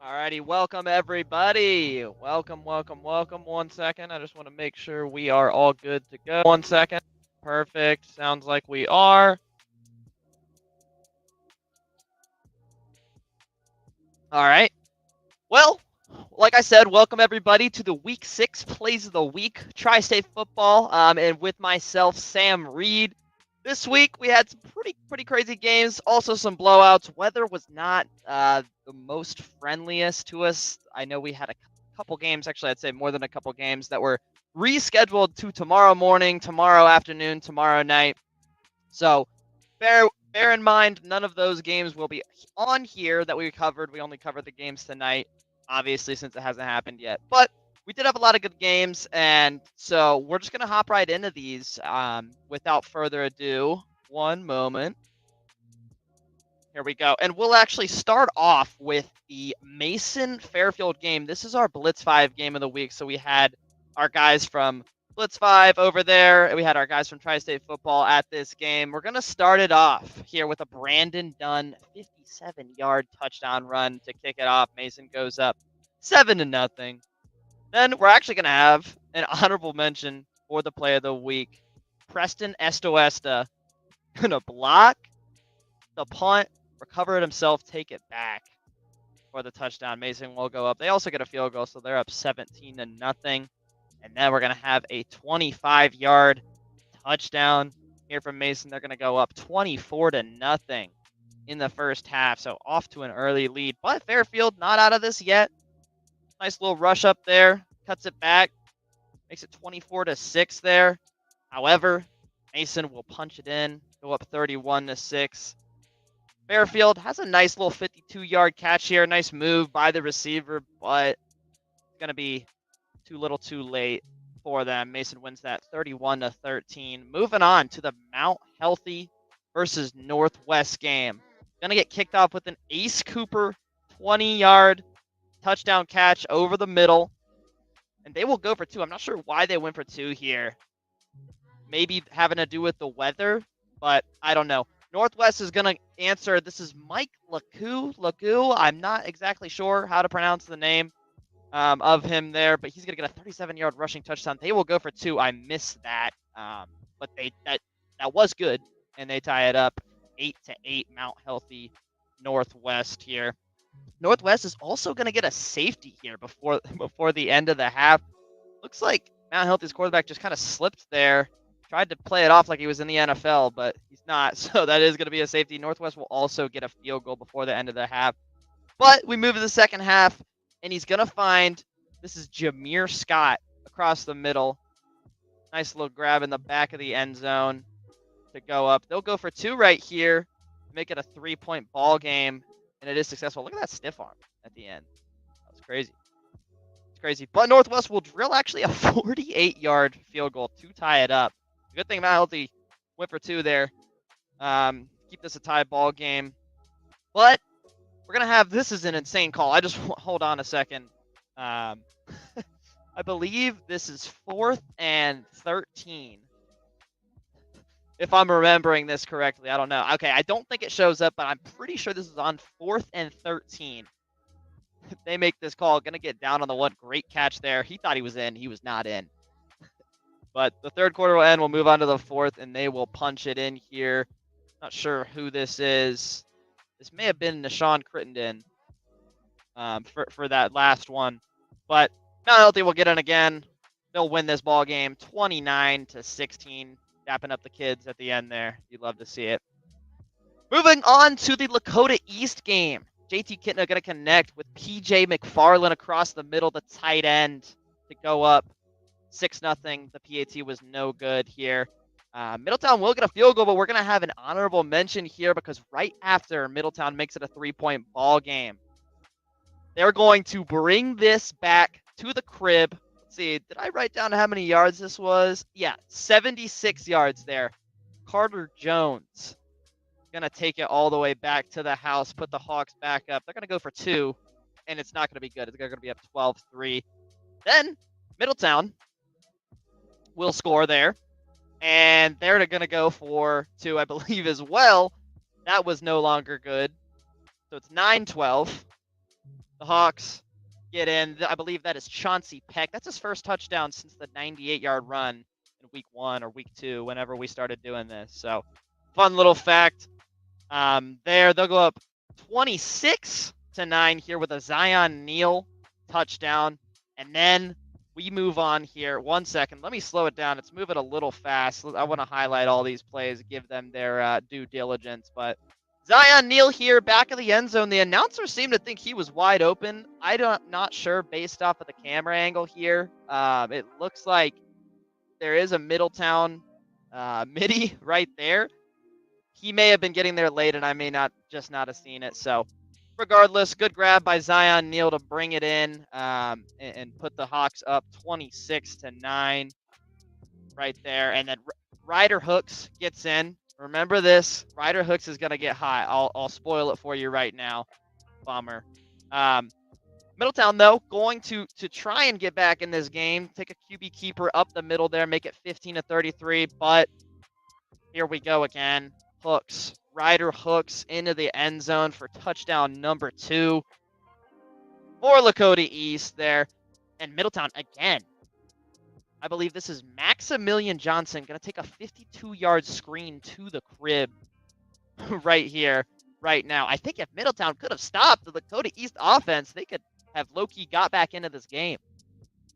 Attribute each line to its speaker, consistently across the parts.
Speaker 1: Alrighty, welcome everybody. Welcome. 1 second. I just want to make sure we are all good to go. 1 second. Perfect. Sounds like we are. All right. Well, like I said, welcome everybody to the Week 6 Plays of the Week Tri-State Football. And with myself, Sam Reed. This week we had some pretty crazy games. Also some blowouts. Weather was not the most friendliest to us. I know we had a couple games. Actually, I'd say more than a couple games that were rescheduled to tomorrow morning, tomorrow afternoon, tomorrow night. So bear in mind, none of those games will be on here that we covered. We only covered the games tonight, obviously, since it hasn't happened yet. But we did have a lot of good games, and so we're just gonna hop right into these. Without further ado, one moment. Here we go, and we'll actually start off with the Mason Fairfield game. This is our Blitz 5 game of the week. So we had our guys from Blitz 5 over there, and we had our guys from Tri-State Football at this game. We're going to start it off here with a Brandon Dunn 57-yard touchdown run to kick it off. Mason goes up 7-0. Then we're actually going to have an honorable mention for the play of the week. Preston Estoesta going to block the punt, recover it himself, take it back for the touchdown. Mason will go up. They also get a field goal, so they're up 17-0. And then we're going to have a 25-yard touchdown here from Mason. They're going to go up 24-0 in the first half. So off to an early lead. But Fairfield not out of this yet. Nice little rush up there. Cuts it back. Makes it 24-6 there. However, Mason will punch it in. Go up 31-6. Fairfield has a nice little 52-yard catch here. Nice move by the receiver, but it's going to be too little too late for them. Mason wins that 31-13. Moving on to the Mount Healthy versus Northwest game. Going to get kicked off with an Ace Cooper 20-yard touchdown catch over the middle. And they will go for two. I'm not sure why they went for two here. Maybe having to do with the weather, but I don't know. Northwest is going to answer. This is Mike Lacou. I'm not exactly sure how to pronounce the name of him there, but he's going to get a 37-yard rushing touchdown. They will go for two. I missed that, but that was good, and they tie it up 8-8. Mount Healthy Northwest here. Northwest is also going to get a safety here before the end of the half. Looks like Mount Healthy's quarterback just kind of slipped there. Tried to play it off like he was in the NFL, but he's not. So that is going to be a safety. Northwest will also get a field goal before the end of the half. But we move to the second half, and he's going to find, this is Jameer Scott across the middle. Nice little grab in the back of the end zone to go up. They'll go for two right here, make it a 3-point ball game, and it is successful. Look at that stiff arm at the end. That was crazy. Crazy. But Northwest will drill actually a 48-yard field goal to tie it up. Good thing Mount Healthy went for two there. Keep this a tie ball game. But we're going to have, this is an insane call. I just, hold on a second. I believe this is 4th and 13. If I'm remembering this correctly. I don't know. Okay, I don't think it shows up, but I'm pretty sure this is on 4th and 13. They make this call. Going to get down on the one. Great catch there. He thought he was in. He was not in. But the third quarter will end. We'll move on to the fourth, and they will punch it in here. Not sure who this is. This may have been Nishan Crittenden for that last one. But Mount Healthy will get in again. They'll win this ball game 29-16. Dapping up the kids at the end there. You'd love to see it. Moving on to the Lakota East game. JT Kittner going to connect with PJ McFarland across the middle, the tight end, to go up 6-0. The PAT was no good here. Middletown will get a field goal, but we're going to have an honorable mention here because right after Middletown makes it a 3-point ball game, they're going to bring this back to the crib. Let's see, did I write down how many yards this was? Yeah, 76 yards there. Carter Jones going to take it all the way back to the house, put the Hawks back up. They're going to go for two, and it's not going to be good. They're going to be up 12-3. Then Middletown will score there, and they're going to go for two, I believe, as well. That was no longer good. So it's 9-12. The Hawks get in. I believe that is Chauncey Peck. That's his first touchdown since the 98-yard run in week 1 or week 2, whenever we started doing this. So, fun little fact. They'll go up 26-9 here with a Zion Neal touchdown. And then we move on here. 1 second. Let me slow it down. It's moving a little fast. I want to highlight all these plays, give them their due diligence. But Zion Neal here, back of the end zone. The announcers seem to think he was wide open. Not sure based off of the camera angle here. It looks like there is a Middletown midi right there. He may have been getting there late, and I may not have seen it. So, regardless, good grab by Zion Neal to bring it in and put the Hawks up 26-9 right there. And then Ryder Hooks gets in. Remember this: Ryder Hooks is gonna get high. I'll spoil it for you right now. Bummer. Middletown, though, going to try and get back in this game. Take a QB keeper up the middle there, make it 15-33. But here we go again. Hooks. Ryder Hooks into the end zone for touchdown number 2 for Lakota East there. And Middletown again. I believe this is Maximilian Johnson going to take a 52-yard screen to the crib right here, right now. I think if Middletown could have stopped the Lakota East offense, they could have low-key got back into this game.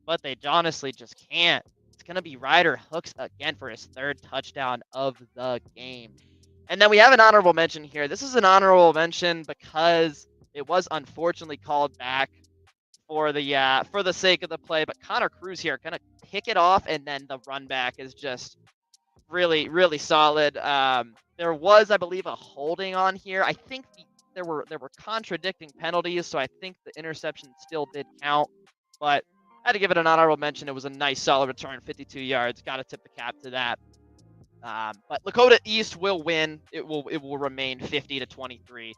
Speaker 1: But they honestly just can't. It's going to be Ryder Hooks again for his 3rd touchdown of the game. And then we have an honorable mention here. This is an honorable mention because it was unfortunately called back for the sake of the play. But Connor Cruz here gonna pick it off, and then the run back is just really, really solid. There was, I believe, a holding on here. I think there were contradicting penalties, so I think the interception still did count. But I had to give it an honorable mention. It was a nice, solid return, 52 yards. Got to tip the cap to that. But Lakota East will win. It will remain 50-23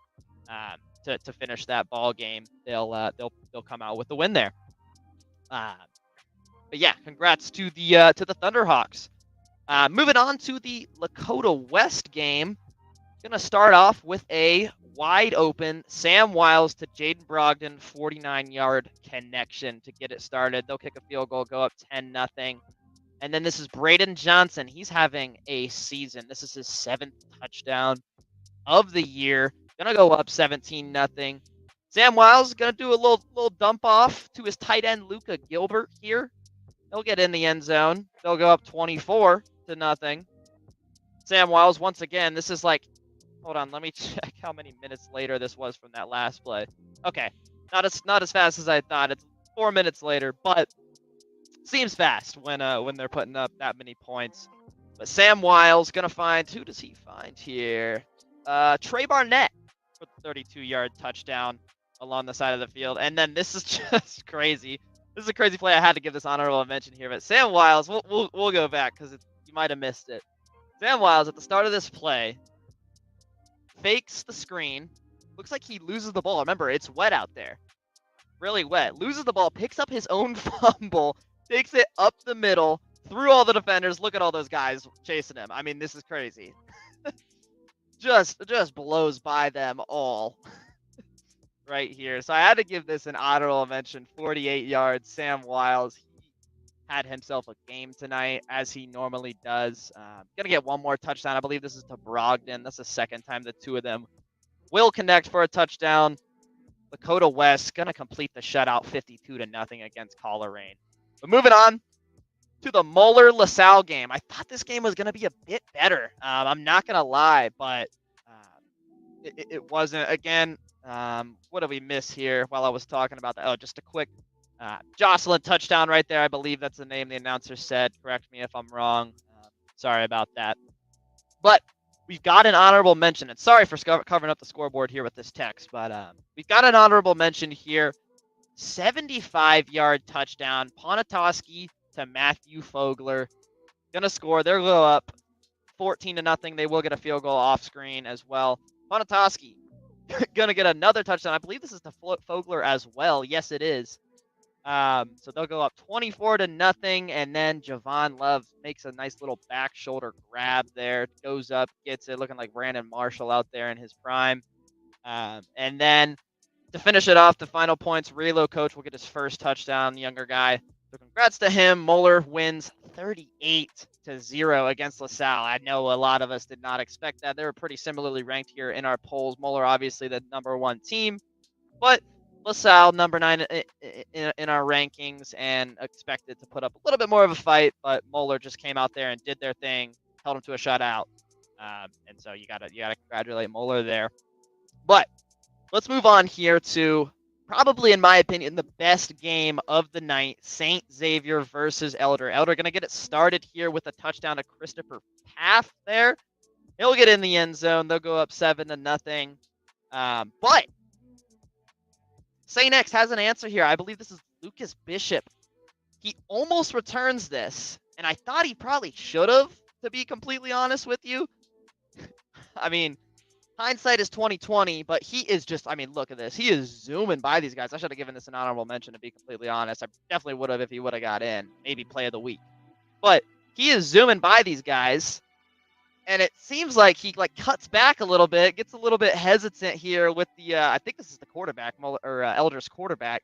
Speaker 1: to finish that ball game. They'll come out with the win there. But yeah, congrats to the Thunderhawks. Moving on to the Lakota West game. Gonna start off with a wide open Sam Wiles to Jaden Brogdon 49-yard connection to get it started. They'll kick a field goal, go up 10-0. And then this is Braden Johnson. He's having a season. This is his 7th touchdown of the year. Gonna go up 17-0. Sam Wiles gonna do a little dump off to his tight end Luca Gilbert here. He'll get in the end zone. They'll go up 24-0. Sam Wiles once again. This is like, hold on, let me check how many minutes later this was from that last play. Okay, not as fast as I thought. It's 4 minutes later, but seems fast when they're putting up that many points. But Sam Wiles gonna find, who does he find here? Trey Barnett for the 32-yard touchdown along the side of the field. And then this is just crazy. This is a crazy play. I had to give this honorable mention here. But Sam Wiles, we'll go back because you might have missed it. Sam Wiles at the start of this play fakes the screen. Looks like he loses the ball. Remember, it's wet out there. Really wet. Loses the ball, picks up his own fumble, takes it up the middle, through all the defenders. Look at all those guys chasing him. I mean, this is crazy. just blows by them all right here. So I had to give this an honorable mention. 48 yards. Sam Wiles, he had himself a game tonight, as he normally does. Gonna get one more touchdown. I believe this is to Brogdon. That's the 2nd time the two of them will connect for a touchdown. Lakota West gonna complete the shutout 52-0 against Coleraine. But moving on to the Moeller-LaSalle game. I thought this game was going to be a bit better. I'm not going to lie, but it wasn't. Again, what did we miss here while I was talking about that? Oh, just a quick Jocelyn touchdown right there. I believe that's the name the announcer said. Correct me if I'm wrong. Sorry about that. But we've got an honorable mention. And sorry for covering up the scoreboard here with this text, but we've got an honorable mention here. 75-yard touchdown. Ponatoski to Matthew Fogler. Gonna score. They'll go up 14-0. They will get a field goal off screen as well. Ponatoski gonna get another touchdown. I believe this is to Fogler as well. Yes, it is. So they'll go up 24-0, and then Javon Love makes a nice little back shoulder grab there. Goes up, gets it, looking like Brandon Marshall out there in his prime. And then to finish it off, the final points, reload coach will get his first touchdown, the younger guy. So congrats to him. Moeller wins 38-0 against LaSalle. I know a lot of us did not expect that. They were pretty similarly ranked here in our polls. Moeller, obviously, the #1 team, but LaSalle, #9 in our rankings, and expected to put up a little bit more of a fight, but Moeller just came out there and did their thing, held them to a shutout. And so you gotta congratulate Moeller there. But let's move on here to probably, in my opinion, the best game of the night, St. Xavier versus Elder. Elder going to get it started here with a touchdown to Christopher Paff there. He'll get in the end zone. They'll go up 7-0. But St. X has an answer here. I believe this is Lucas Bishop. He almost returns this, and I thought he probably should have, to be completely honest with you. I mean, hindsight is 2020, but he is just, I mean, look at this. He is zooming by these guys. I should have given this an honorable mention, to be completely honest. I definitely would have if he would have got in. Maybe play of the week. But he is zooming by these guys, and it seems like he cuts back a little bit, gets a little bit hesitant here with the, I think this is the quarterback, or Elder's quarterback.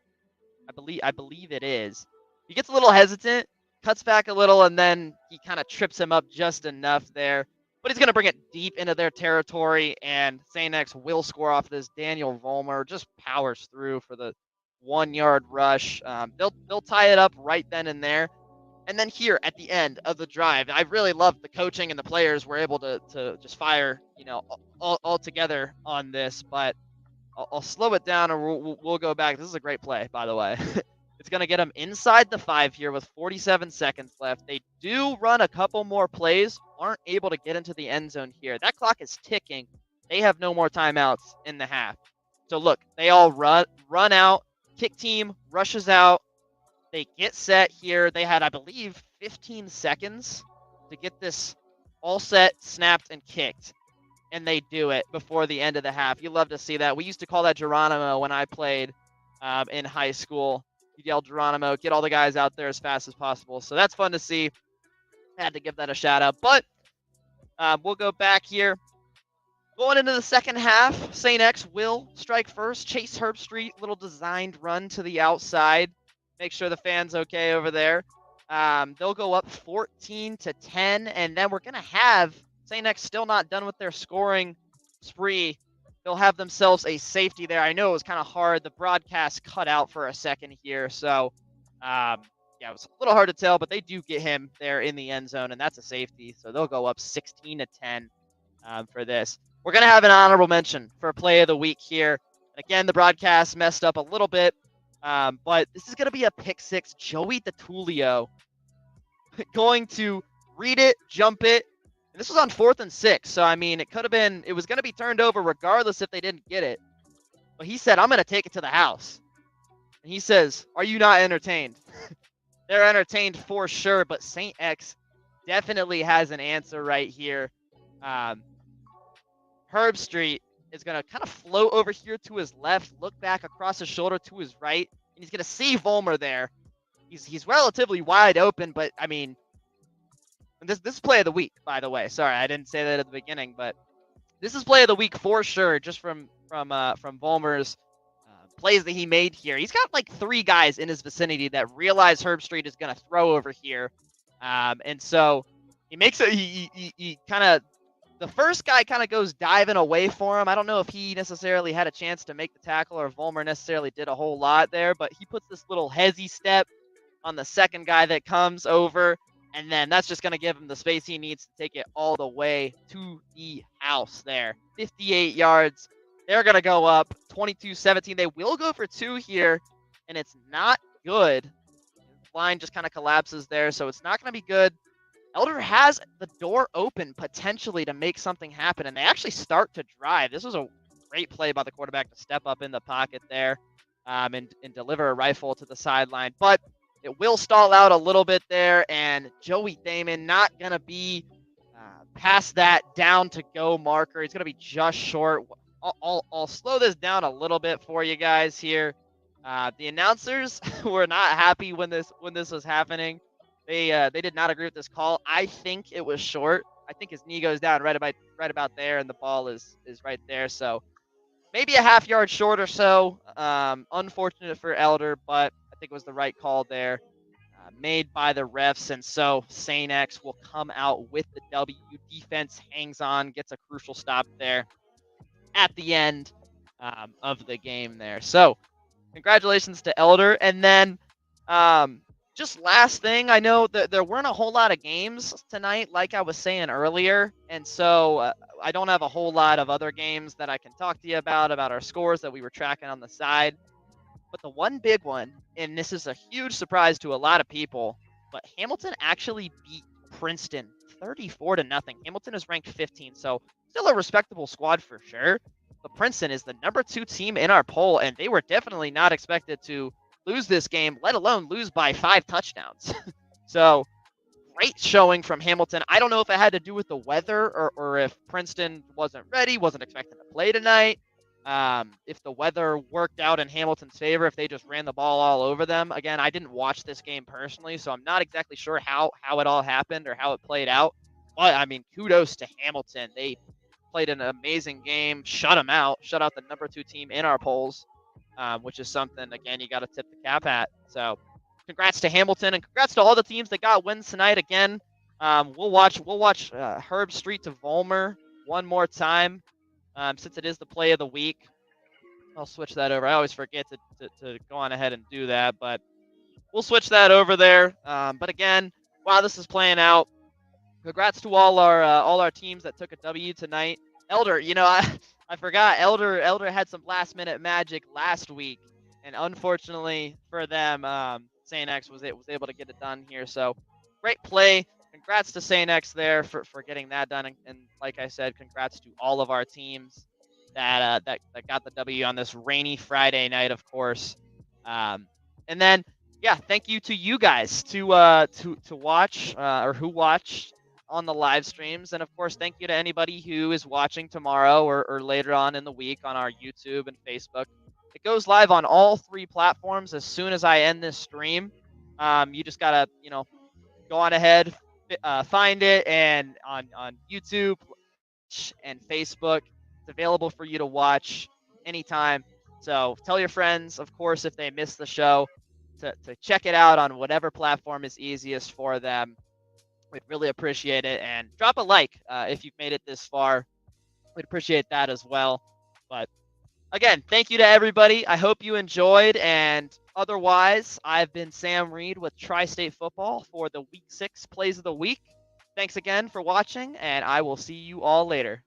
Speaker 1: I believe it is. He gets a little hesitant, cuts back a little, and then he kind of trips him up just enough there. But he's going to bring it deep into their territory, and St. X will score off this. Daniel Vollmer just powers through for the 1-yard rush. They'll tie it up right then and there. And then here at the end of the drive, I really loved the coaching, and the players were able to just fire, all together on this. But I'll slow it down, and we'll go back. This is a great play, by the way. It's going to get them inside the 5 here with 47 seconds left. They do run a couple more plays, aren't able to get into the end zone here. That clock is ticking. They have no more timeouts in the half. So look, they all run out. Kick team rushes out. They get set here. They had, I believe, 15 seconds to get this all set, snapped, and kicked. And they do it before the end of the half. You love to see that. We used to call that Geronimo when I played in high school. You yell Geronimo, get all the guys out there as fast as possible. So that's fun to see. Had to give that a shout out. But we'll go back here. Going into the second half, St. X will strike first. Chase Herbstreit, little designed run to the outside. Make sure the fan's okay over there. They'll go up 14-10, and then we're going to have St. X still not done with their scoring spree. They'll have themselves a safety there. I know it was kind of hard. The broadcast cut out for a second here. So, it was a little hard to tell, but they do get him there in the end zone, and that's a safety. So they'll go up 16-10 for this. We're going to have an honorable mention for play of the week here. Again, the broadcast messed up a little bit, but this is going to be a pick six. Joey DeTulio going to read it, jump it. And this was on 4th and 6, so I mean, it was going to be turned over regardless if they didn't get it. But he said, I'm going to take it to the house. And he says, are you not entertained? They're entertained for sure, but St. X definitely has an answer right here. Herbstreit is going to kind of float over here to his left, look back across his shoulder to his right, and he's going to see Vollmer there. He's relatively wide open, but I mean, this is play of the week, by the way. Sorry, I didn't say that at the beginning, but this is play of the week for sure, just from Vollmer's plays that he made here. He's got like 3 guys in his vicinity that realize Herbstreit is going to throw over here, and so he makes it. He kind of, the first guy kind of goes diving away for him. I don't know if he necessarily had a chance to make the tackle or Vollmer necessarily did a whole lot there, but he puts this little hezzy step on the second guy that comes over. And then that's just going to give him the space he needs to take it all the way to the house there. 58 yards. They're going to go up 22-17. They will go for 2 here, and it's not good. The line just kind of collapses there, so it's not going to be good. Elder has the door open potentially to make something happen, and they actually start to drive. This was a great play by the quarterback to step up in the pocket there and deliver a rifle to the sideline. But it will stall out a little bit there, and Joey Thaman not going to be past that down to go marker. He's going to be just short. I'll slow this down a little bit for you guys here. The announcers were not happy when this was happening. They did not agree with this call. I think it was short. I think his knee goes down right about there, and the ball is right there. So maybe a half yard short or so. Unfortunate for Elder, but I think it was the right call there. Made by the refs, and so Saint X will come out with the W. Defense hangs on, gets a crucial stop there at the end of the game there. So congratulations to Elder. And then just last thing, I know that there weren't a whole lot of games tonight, like I was saying earlier. And so I don't have a whole lot of other games that I can talk to you about our scores that we were tracking on the side. But the one big one, and this is a huge surprise to a lot of people, but Hamilton actually beat Princeton 34 to nothing. Hamilton is ranked 15, so still a respectable squad for sure. But Princeton is the number 2 team in our poll, and they were definitely not expected to lose this game, let alone lose by 5 touchdowns. So great showing from Hamilton. I don't know if it had to do with the weather or if Princeton wasn't ready, wasn't expecting to play tonight. If the weather worked out in Hamilton's favor, if they just ran the ball all over them. Again, I didn't watch this game personally, so I'm not exactly sure how it all happened or how it played out. But I mean, kudos to Hamilton. They played an amazing game, shut out the number 2 team in our polls, which is something again you got to tip the cap at. So congrats to Hamilton and congrats to all the teams that got wins tonight. Again, we'll watch Herb Street to Volmer one more time since it is the play of the week. I'll switch that over. I always forget to go on ahead and do that, but we'll switch that over there. But again, while this is playing out, congrats to all our teams that took a W tonight. Elder, I forgot Elder had some last minute magic last week, and unfortunately for them, Saint X was able to get it done here. So great play. Congrats to Saint X there for getting that done, and like I said, congrats to all of our teams that got the W on this rainy Friday night, of course. And then yeah, thank you to you guys to watch or who watched on the live streams. And of course, thank you to anybody who is watching tomorrow or later on in the week on our YouTube and Facebook. It goes live on all 3 platforms as soon as I end this stream. You just gotta, go on ahead, find it, and on YouTube and Facebook, it's available for you to watch anytime. So tell your friends, of course, if they missed the show, to check it out on whatever platform is easiest for them. We'd really appreciate it. And drop a like if you've made it this far. We'd appreciate that as well. But again, thank you to everybody. I hope you enjoyed. And otherwise, I've been Sam Reed with Tri-State Football for the Week 6 Plays of the Week. Thanks again for watching, and I will see you all later.